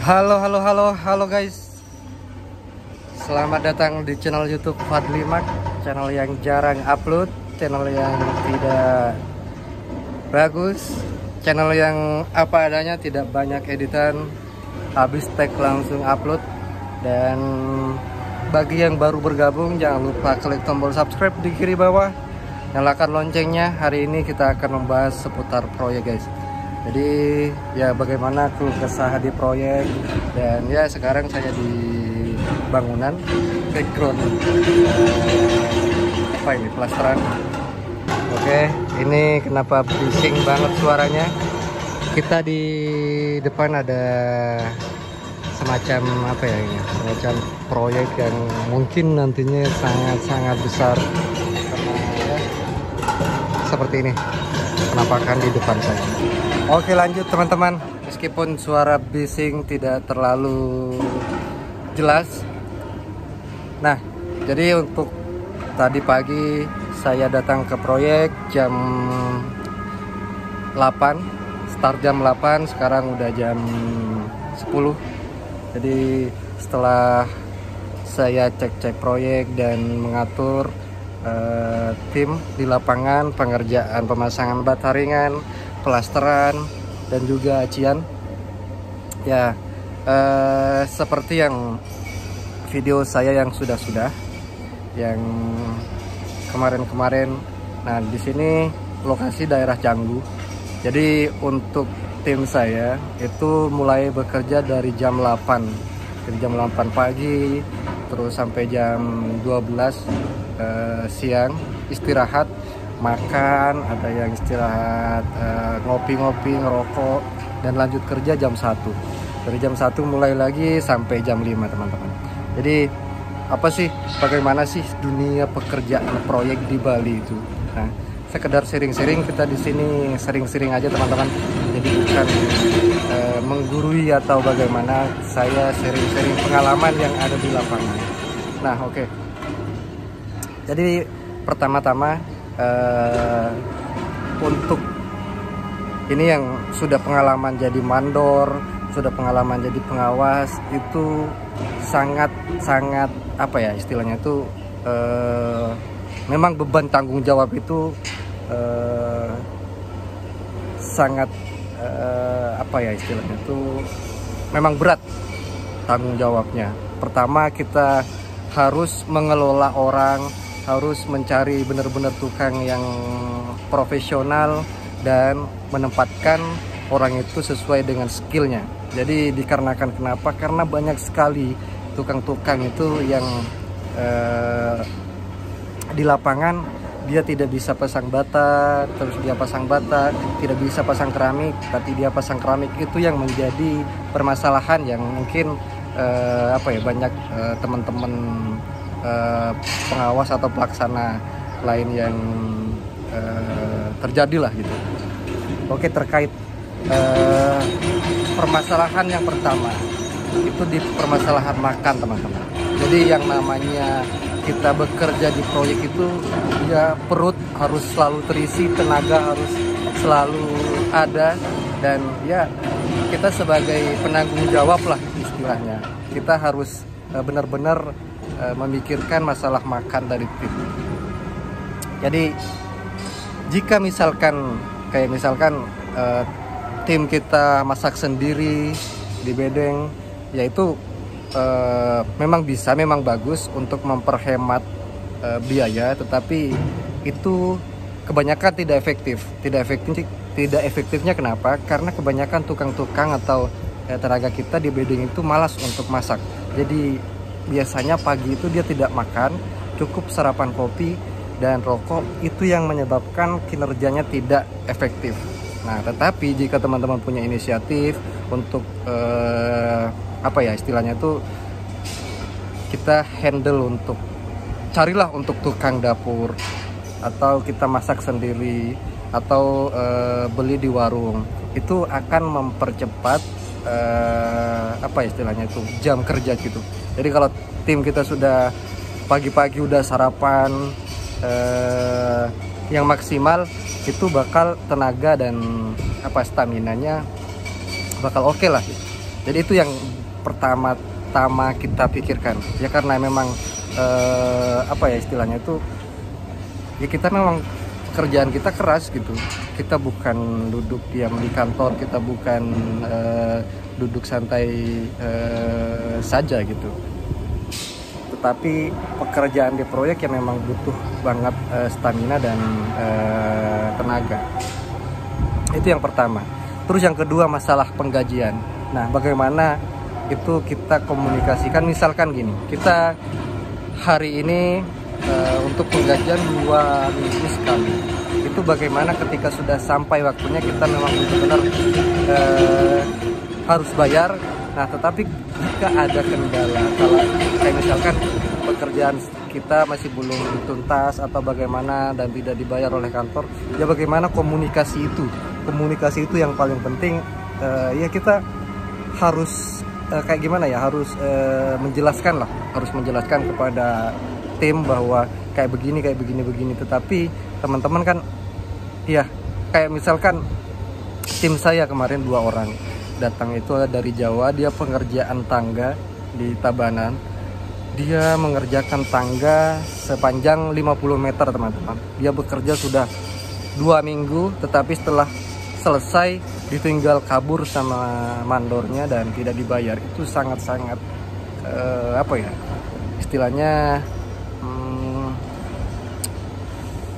Halo guys. Selamat datang di channel YouTube Fadli Mak, channel yang jarang upload, channel yang tidak bagus, channel yang apa adanya, tidak banyak editan, habis tag langsung upload. Dan bagi yang baru bergabung, jangan lupa klik tombol subscribe di kiri bawah, nyalakan loncengnya. Hari ini kita akan membahas seputar proyek guys. Jadi ya bagaimana keluh kesah di proyek, dan ya sekarang saya di bangunan background apa ini, plasteran. Oke, ini kenapa bising banget suaranya? Kita di depan ada semacam apa ya ini, semacam proyek yang mungkin nantinya sangat besar. Ya, seperti ini penampakan di depan saya. Oke, lanjut teman-teman. Meskipun suara bising tidak terlalu jelas. Nah, jadi untuk tadi pagi saya datang ke proyek jam 8, start jam 8, sekarang udah jam 10. Jadi setelah saya cek-cek proyek dan mengatur tim di lapangan, pengerjaan pemasangan bata ringan, plasteran, dan juga acian ya, seperti yang video saya yang sudah yang kemarin. Nah, di sini lokasi daerah Canggu. Jadi untuk tim saya itu mulai bekerja dari jam 8 pagi terus sampai jam 12 siang, istirahat, makan, ada yang istirahat, ngopi-ngopi, ngerokok, dan lanjut kerja jam 1. Dari jam 1 mulai lagi sampai jam 5 teman-teman. Jadi apa sih, bagaimana sih dunia pekerjaan proyek di Bali itu? Nah, sekedar sharing-sharing, kita di sini sering-sering aja teman-teman. Jadi bukan menggurui atau bagaimana, saya sharing-sharing pengalaman yang ada di lapangan. Nah, oke. Jadi pertama-tama untuk ini yang sudah pengalaman jadi mandor, sudah pengalaman jadi pengawas, itu sangat apa ya istilahnya itu, memang beban tanggung jawab itu sangat apa ya istilahnya itu, memang berat tanggung jawabnya. Pertama, kita harus mengelola orang, harus mencari benar-benar tukang yang profesional dan menempatkan orang itu sesuai dengan skillnya. Jadi dikarenakan kenapa? Karena banyak sekali tukang-tukang itu yang di lapangan dia tidak bisa pasang bata, terus dia pasang bata, tidak bisa pasang keramik, tapi dia pasang keramik. Itu yang menjadi permasalahan yang mungkin apa ya, banyak teman-teman pengawas atau pelaksana lain yang terjadilah gitu. Oke, terkait permasalahan yang pertama itu di permasalahan makan teman-teman. Jadi yang namanya kita bekerja di proyek itu ya, perut harus selalu terisi, tenaga harus selalu ada, dan ya kita sebagai penanggung jawab lah istilahnya, kita harus benar-benar memikirkan masalah makan dari tim. Jadi jika misalkan tim kita masak sendiri di bedeng, yaitu memang bisa, memang bagus untuk memperhemat biaya, tetapi itu kebanyakan tidak efektifnya kenapa? Karena kebanyakan tukang-tukang atau tenaga kita di bedeng itu malas untuk masak. Jadi biasanya pagi itu dia tidak makan, cukup sarapan kopi dan rokok, itu yang menyebabkan kinerjanya tidak efektif. Nah, tetapi jika teman-teman punya inisiatif untuk apa ya istilahnya itu, kita handle untuk carilah untuk tukang dapur, atau kita masak sendiri, atau beli di warung, itu akan mempercepat apa istilahnya itu, jam kerja gitu. Jadi kalau tim kita sudah pagi-pagi udah sarapan yang maksimal, itu bakal tenaga dan apa staminanya bakal oke lah gitu. Jadi itu yang pertama-tama kita pikirkan ya, karena memang apa ya istilahnya itu ya, kita memang pekerjaan kita keras gitu. Kita bukan duduk diam di kantor, kita bukan duduk santai saja gitu. Tetapi pekerjaan di proyek yang memang butuh banget stamina dan tenaga. Itu yang pertama. Terus yang kedua, masalah penggajian. Nah, bagaimana itu kita komunikasikan, misalkan gini, kita hari ini untuk penggajian 2 minggu sekali. Itu bagaimana ketika sudah sampai waktunya kita memang benar-benar harus bayar. Nah, tetapi jika ada kendala, kalau kayak misalkan pekerjaan kita masih belum tuntas atau bagaimana dan tidak dibayar oleh kantor, ya bagaimana komunikasi itu? Komunikasi itu yang paling penting. Ya kita harus kayak gimana ya, harus menjelaskan lah, harus menjelaskan kepada tim bahwa kayak begini. Tetapi teman-teman kan, ya kayak misalkan tim saya kemarin 2 orang datang itu dari Jawa, dia pengerjaan tangga di Tabanan. Dia mengerjakan tangga sepanjang 50 meter teman-teman. Dia bekerja sudah 2 minggu, tetapi setelah selesai ditinggal kabur sama mandornya dan tidak dibayar. Itu sangat-sangat apa ya istilahnya,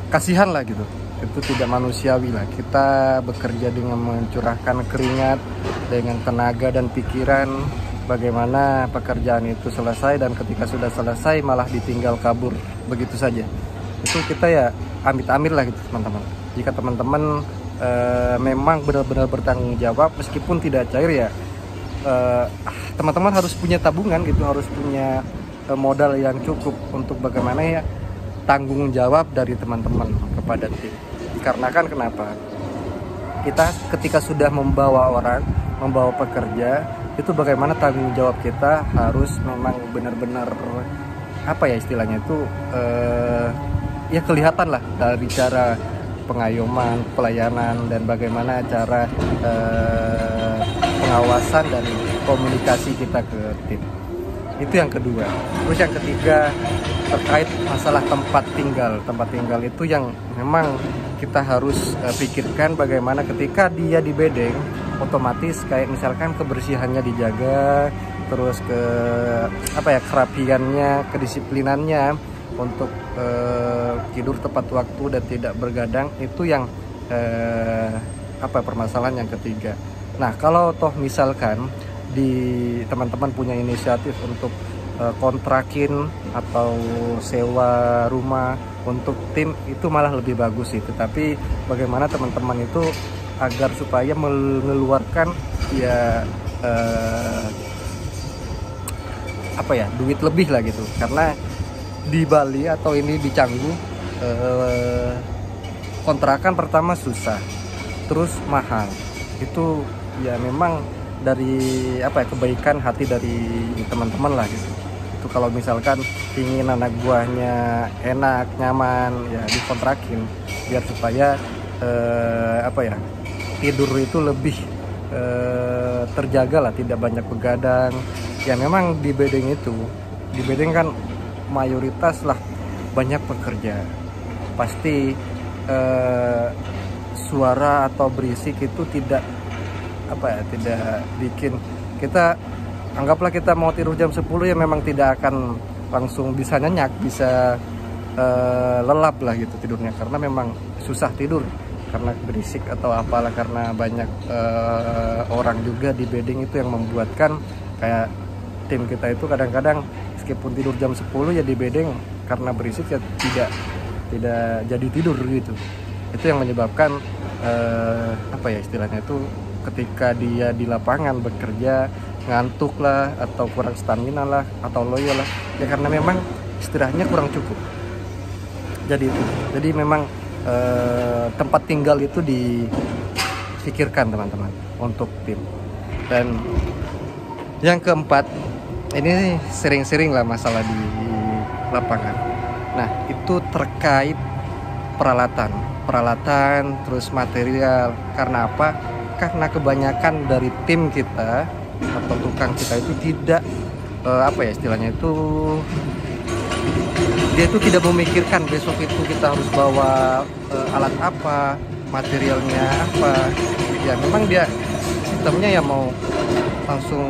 kasihan lah gitu. Itu tidak manusiawi lah. Kita bekerja dengan mencurahkan keringat, dengan tenaga dan pikiran, bagaimana pekerjaan itu selesai, dan ketika sudah selesai malah ditinggal kabur begitu saja. Itu kita ya amit-amit lah gitu teman-teman. Jika teman-teman memang benar-benar bertanggung jawab meskipun tidak cair ya, teman-teman harus punya tabungan gitu, harus punya modal yang cukup untuk bagaimana ya tanggung jawab dari teman-teman kepada tim. Dikarenakan kenapa? Kita ketika sudah membawa orang, membawa pekerja, itu bagaimana tanggung jawab kita harus memang benar-benar apa ya istilahnya itu ya kelihatan lah dari cara pengayoman, pelayanan, dan bagaimana cara pengawasan dan komunikasi kita ke tim. Itu yang kedua. Terus yang ketiga terkait masalah tempat tinggal. Tempat tinggal itu yang memang kita harus pikirkan bagaimana ketika dia di bedeng, otomatis kayak misalkan kebersihannya dijaga, terus ke apa ya kerapiannya, kedisiplinannya untuk tidur tepat waktu dan tidak bergadang. Itu yang apa permasalahan yang ketiga. Nah, kalau toh misalkan di teman-teman punya inisiatif untuk kontrakin atau sewa rumah untuk tim, itu malah lebih bagus sih. Tetapi bagaimana teman-teman itu agar supaya mengeluarkan ya apa ya duit lebih lah gitu, karena di Bali atau ini di Canggu kontrakan pertama susah, terus mahal. Itu ya memang dari apa ya kebaikan hati dari teman-teman lah gitu. Itu kalau misalkan ingin anak buahnya enak, nyaman, ya dikontrakin biar supaya apa ya tidur itu lebih terjaga lah, tidak banyak begadang. Ya memang di bedeng itu, di bedeng kan mayoritas lah banyak pekerja, pasti suara atau berisik itu tidak apa ya tidak bikin kita, anggaplah kita mau tidur jam 10 ya memang tidak akan langsung bisa nyenyak, bisa lelap lah gitu tidurnya, karena memang susah tidur karena berisik atau apalah, karena banyak orang juga di bedeng. Itu yang membuatkan kayak tim kita itu kadang-kadang meskipun tidur jam 10 ya di bedeng karena berisik ya tidak jadi tidur gitu. Itu yang menyebabkan apa ya istilahnya itu ketika dia di lapangan bekerja ngantuk lah atau kurang stamina lah atau loyo lah ya, karena memang istirahatnya kurang cukup. Jadi memang tempat tinggal itu difikirkan teman-teman untuk tim. Dan yang keempat, ini sering-sering lah masalah di lapangan. Nah, itu terkait peralatan terus material. Karena apa? Karena kebanyakan dari tim kita atau tukang kita itu tidak apa ya istilahnya itu, dia itu tidak memikirkan besok itu kita harus bawa alat apa, materialnya apa. Ya memang dia sistemnya ya mau langsung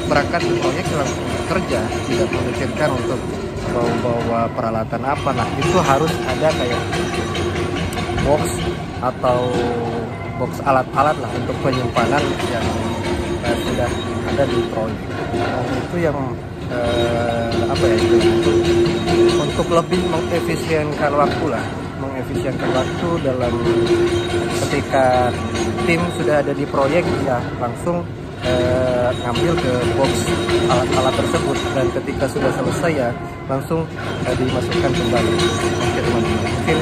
berangkat ke proyek langsung kerja, tidak memikirkan untuk bawa peralatan apa. Nah itu harus ada kayak box atau box alat-alat lah untuk penyimpanan yang sudah ada di proyek. Dan itu yang apa ya itu, untuk lebih mengefisienkan waktu lah, mengefisienkan waktu dalam ketika tim sudah ada di proyek ya langsung ngambil ke box alat-alat tersebut, dan ketika sudah selesai ya langsung dimasukkan kembali. Oke teman-teman, mungkin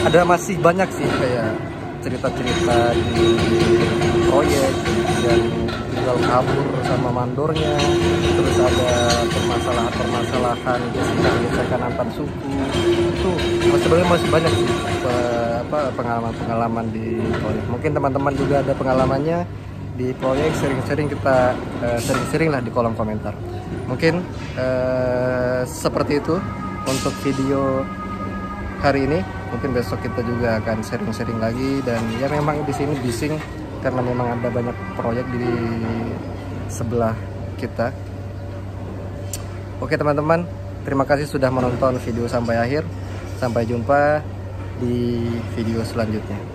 ada masih banyak sih kayak cerita-cerita di proyek yang tinggal kabur sama mandornya, terus ada permasalahan gesekan antar suku. Itu sebenarnya masih banyak sih pengalaman-pengalaman di proyek. Mungkin teman-teman juga ada pengalamannya di proyek, sering-sering lah di kolom komentar. Mungkin seperti itu untuk video hari ini. Mungkin besok kita juga akan sering-sering lagi, dan ya memang di sini bising karena memang ada banyak proyek di sebelah kita. Oke teman-teman, terima kasih sudah menonton video sampai akhir. Sampai jumpa di video selanjutnya.